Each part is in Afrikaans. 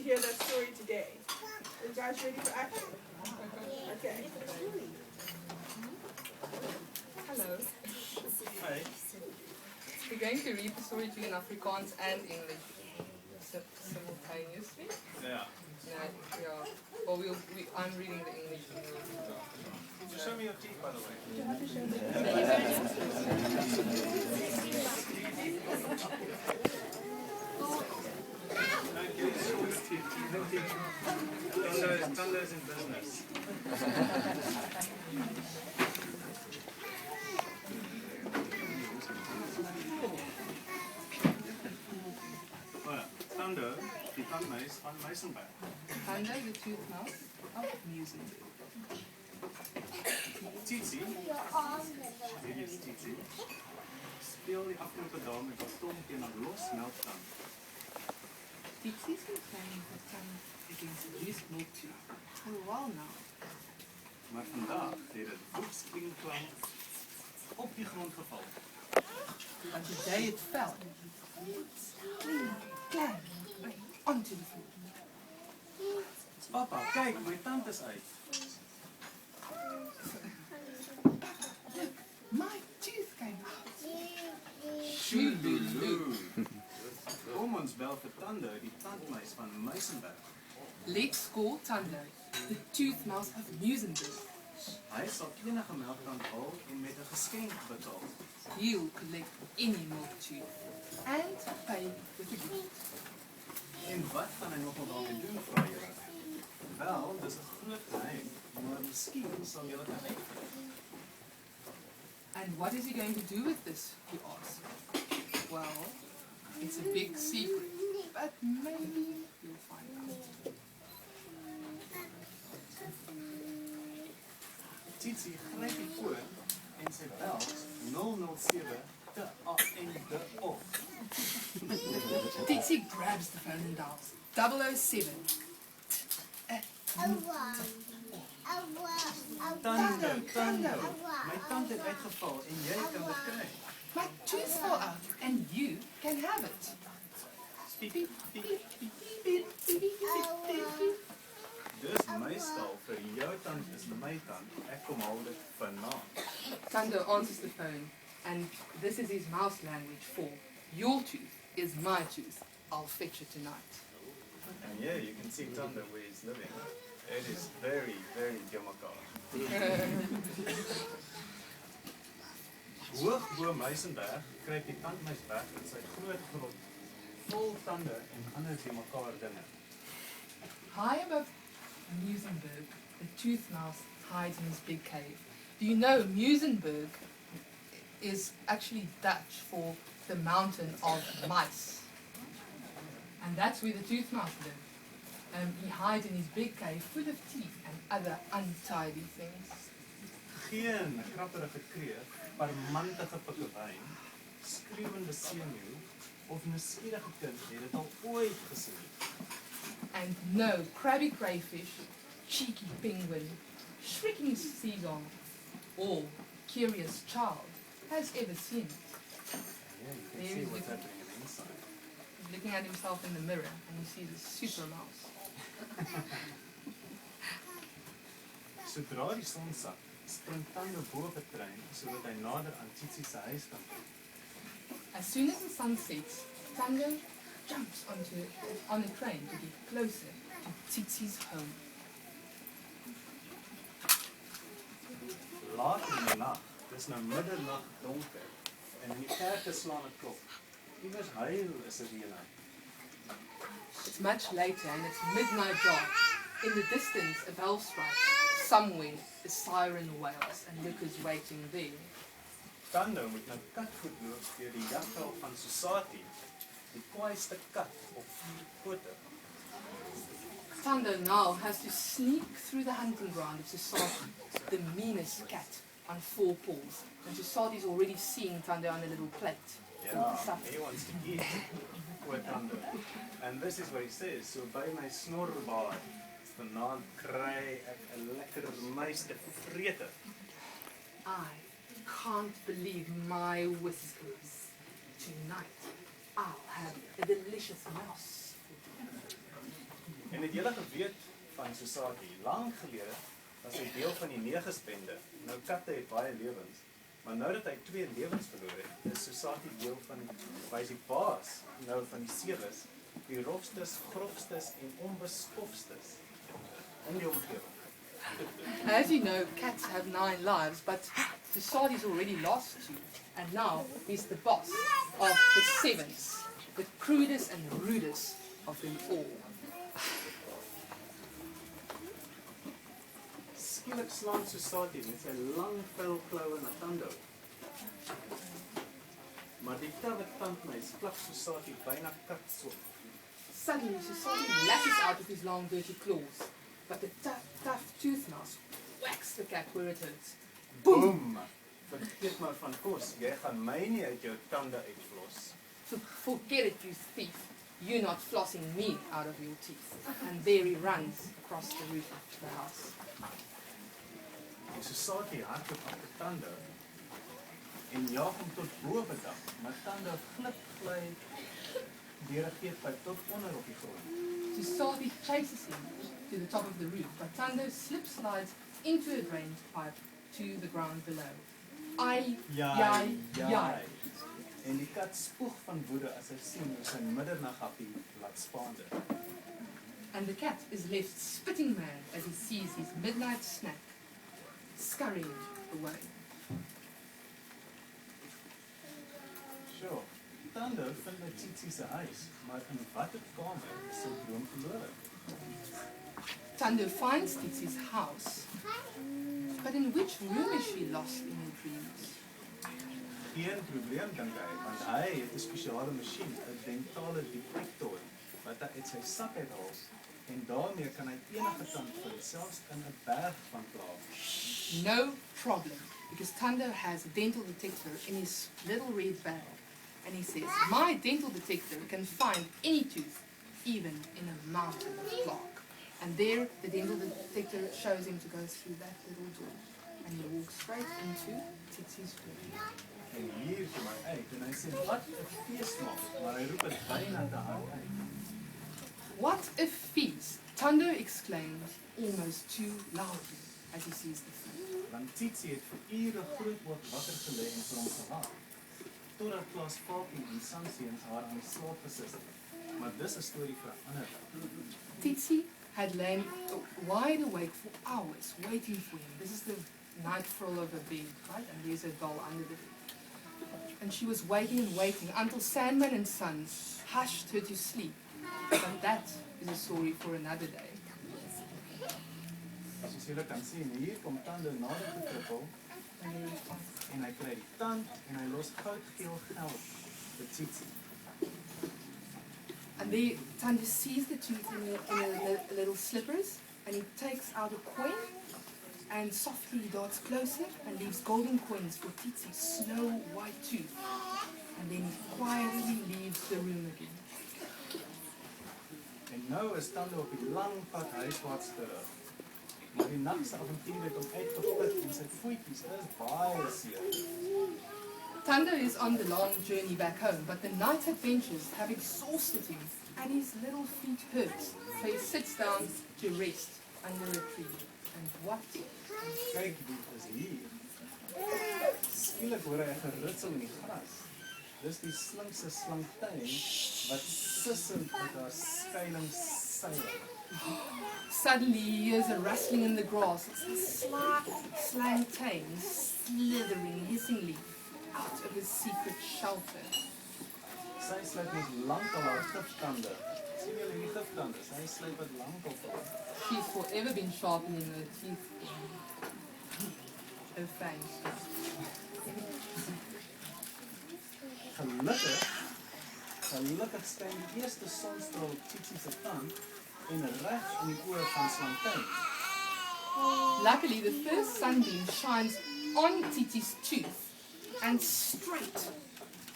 hear that story today. Are you guys ready for action? Okay. Hello. Hi. We're going to read the story to you in Afrikaans and English simultaneously. Yeah. Yeah. Well, I'm reading the English and So show me your teeth, by the way. You have to show me. Tando's in business. Tando, die Tandmuis van Muizenberg. Tando, the Tooth Mouse of Muizenberg. Titi, hier is Titi, speel die afgelopen dag met haar tong teen 'n los melktand. Titi's been playing her tongue against a loose milk tooth for a while now. Maar vandag het dit woedsklinklank op die grond geval. But today it fell. Clang, onto the floor. Papa, kyk, my tand is uit. My tooth came out. Shoeloo. Kom ons bel vir Tando, die Tandmuis van Muizenberg. Let's call Tando, the Tooth Mouse of Muizenberg. Hy sal enige melktand haal en met 'n geskenk betaal. He'll collect any milk tooth and pay with a gift. En wat gaan hy nog daarmee doen, vra julle? Wel, dis 'n groot geheim, maar miskien sal julle kan uitvind. And what is he going to do with this, you ask? Well, it's a big secret, but maybe you'll find out. Titi gryp die foon en sy bel 007 te af en te op. Dixie grabs the phone and dials 007. Tando, my tand het uitgeval en jy kan dit kry. My tooth fell out and you can have it. Piep, piep, piep, piep, piep. Dis my stal vir jou tand is my tand. Ek kom haal dit vanaand. Tando answers the phone, and this is his mouse language for your tooth is my tooth. I'll fetch it tonight. And yeah, you can see Tando where he's living. It is very, very demakar. Hoog bo Muizenberg kruip die Tandmuis weg in sy groot grot, vol tande en ander demakar dinge. High above Muizenberg, the tooth mouse hides in his big cave. Do you know Muizenberg is actually Dutch for the mountain of mice? And that's where the tooth mouse lives. He hides in his big cave full of teeth and other untidy things. Geen krapperige kreef, parmantige pikkewyn, skreeuwende seemeeu of nuuskierige kind het dit al ooit gesien. And no crabby crayfish, cheeky penguin, shrieking seagull, or curious child has ever seen it. Yeah, you can see what's happening on the inside. He's looking at himself in the mirror and he sees a super mouse. Sodra die son sak, spring Tando bo op 'n trein sodat hy nader aan Titi se huis kan kom. As soon as the sun sets, Tando jumps on a train to get closer to Tsitsi's home. Laat in die nag, dis nou middernag donker en in die verte slaan 'n klok. Iewers huil is 'n reënheid. It's much later and it's midnight dark. In the distance, a bell strikes. Somewhere, a siren wails and look is waiting there. Tando moet nou katvoet loop deur die jagveld van Sosati, die kwaaiste kat op 4 pote. Tando now has to sneak through the hunting ground of Sosati, the meanest cat on 4 paws. And Sosati's already seeing Tando on a little plate. Yeah, he wants to eat. Poor Tando. And this is what he says, so by my snorbaard, vanaand kry ek 'n lekker muis te vrete. I can't believe my whiskers. Tonight, I'll have a delicious mouse. En het julle geweet van Society, lang gelede was hy deel van die Negersbende. Nou katte het baie lewens, maar nou dat hy 2 lewens verloor het, is Society deel van hy is die baas nou van die sewes, die rofstes, grofstes en onbeskofstes in die omgewing. As you know, cats have 9 lives, but Society's already lost 2, and now he's the boss of the 7th, the crudest and rudest of them all. Skielik slaan Society met sy lang vuil klauwe na Tando. Maar die tawwe tandmuis plak Society byna katsop. Suddenly, Society lashes out with his long, dirty claws, but the tough Tooth Mouse whacks the cat where it hurts. Boom! Vergeet maar van kos, jy gaan my nie uit jou tande uitflos. So forget it, you thief. You're not flossing me out of your teeth. And there he runs across the roof of the house. Die Society hardloop op die Tando en jaag hom tot bo bedag, maar Tando glip deur 'n geetpyp tot onder op die grond. Society chases him to the top of the roof, but Tando slides into a drain pipe to the ground below. Ai, jai, jai. En die kat spoeg van woede as hy sien hoe sy middernaghapie laat spaande. And the cat is left spitting mad as he sees his midnight snack scurrying away. Sure, Tando vind by Tsitsi se huis, maar in watter kamer is sy droom verlore? Tando finds Titsi's house, but in which room is she lost in her dreams? Geen probleem, dink hy, want hy het 'n spesiale masjien, 'n dentale detektor, wat hy uit sy sak uithaal, en daarmee kan hy enige tand vind, selfs in 'n berg van klaar. No problem, because Tando has a dental detector in his little red bag, and he says, my dental detector can find any tooth, even in a mountain of plaque. And there, the dental detector shows him to go through that little door, and he walks straight into Titsi's room. En hier kom hy uit, en hy sê, wat 'n feesmaak, maar hy roep dit byna te hard uit. What a feast! Tando exclaims almost too loudly as he sees the food. Want Tsitsi het vir ure groot oog wakker gelê en vir hom gewag. Totdat Klaas Paapie en Sansiens haar aan die slaap gesit het. Maar dis 'n storie vir 'n ander dag. Titsi had lain wide awake for hours waiting for him. This is the night full of a bed, right? And there's a doll under the bed. And she was waiting and waiting until Sandman and Sons hushed her to sleep. But that is a story for another day. Soos julle kan sien, hier kom Tando nader te trippel, en hy kry die tand, en hy los goudgeel geld vir Tsitsi. And there, Tando sees the tooth in a little slippers, and he takes out a coin, and softly he darts closer and leaves golden coins for Titsi's snow white tooth, and then quietly leaves the room again. En nou is Tando op die lang pad huiswaarts terug. Maar die nagse avontuur het hom uitgeput en sy voetjies is baie seer. Tando is on the long journey back home, but the night adventures have exhausted him, and his little feet hurt, so he sits down to rest under a tree. And what? Kyk, wie is hier. Skielik hoor hy 'n geritsel in die gras. Dis die slinkse slangtuin wat sissend met haar skuilings seil. Suddenly he hears a rustling in the grass. It's a slangtain slithering hissingly out of his secret shelter. Sy sluit mos lankal haar giftande. Sien julle die giftande? Sy sluit wat lankal vir. She's forever been sharpening her teeth. Her fangs. Gelukkig skyn die eerste sonstraal op Tsitsi se tand en reg in die oë van slangtuin. Luckily, the first sunbeam shines on Titsi's tooth and straight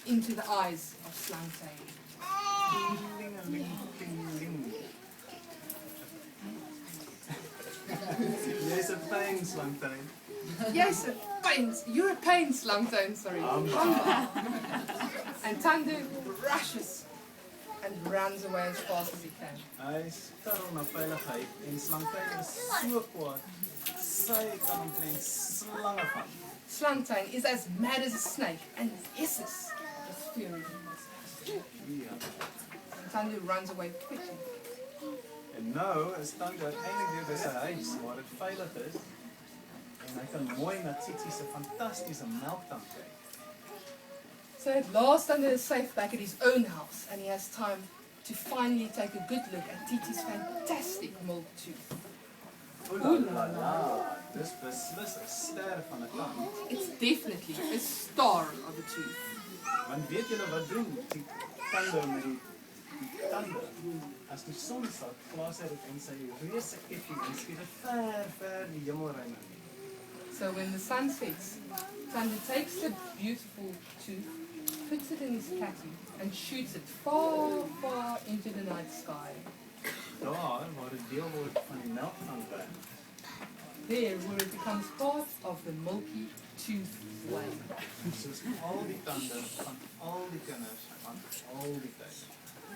into the eyes of Slangtain. Ding-a-ling-ding-ling. Jy's 'n pyn, slangtuin. Yes, you're a pain, Slangtain, sorry. And Tando rushes and runs away as fast as he can. Hy skarrel na veiligheid en slangtuin is so kwaad. Sy kan omtrent slange vang. Slangtuin is as mad as a snake and hisses with fury. Ja. Tando runs away quickly. En nou is Tando uiteindelik weer by sy huis waar dit veilig is en hy kan mooi na Tsitsi se fantastiese melktand kyk. So at last Tando is safe back at his own house and he has time to finally take a good look at Titi's fantastic milk tooth. Ooh la la, dis beslis 'n ster van 'n tand. It's definitely a star of a tooth. Want weet julle wat doen die Tando met die tande? As die son sak, plaas hy dit in sy reuse ketting en skiet dit ver die hemelruim in. So when the sun sets, Tando takes the beautiful tooth, puts it in his caddy and shoots it far, far into the night sky. Daar waar dit deel word van die melktandwerk. There where it becomes part of the milky tooth way. Soos al die tande van al die kinders van al die tyd.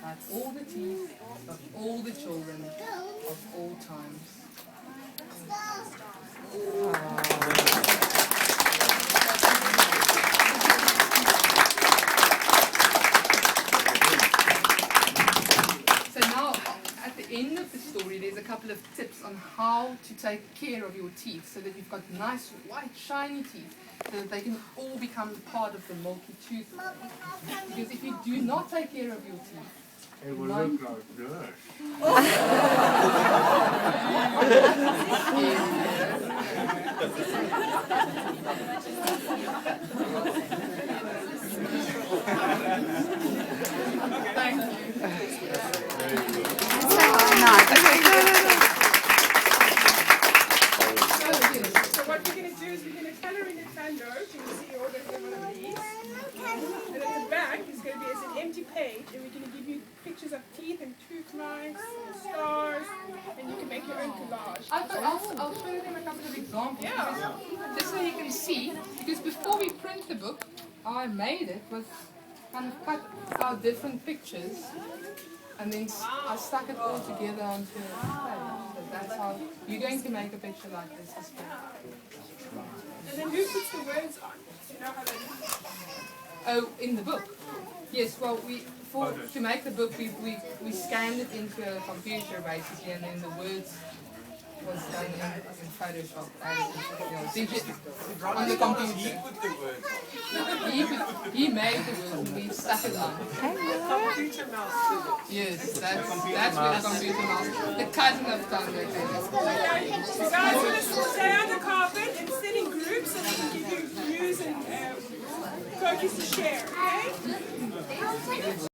Like all the teeth of all the children of all times. So now, at the end of the story, there's a couple of tips on how to take care of your teeth so that you've got nice, white, shiny teeth, so that they can all become part of the milky tooth. Because if you do not take care of your teeth, It will look like this. Thank you. So what we're going to do is we're going to color in the Tando. You can see all the one of these. And at the back is going to be as an empty page, and we're going to give you pictures of teeth and tooth marks and stars, and you can make your own collage. I'll show them a couple of examples. Yeah. Just so you can see, because before we print the book, how I made it was kind of cut out different pictures and then I stuck it all together onto a page. So that's how you're going to make a picture like this as well. And then who puts the words on? Do you know how they do? Oh, in the book? Yes, well, to make the book, we scanned it into a computer basically, and then the words was done in Photoshop, on the computer. He made the words and we stuck it on. Computer mouse. Yes, that's where the computer mouse, the cousin of Tando. You guys want to stay on the carpet and sit in groups so we can give you views and cookies to share, okay?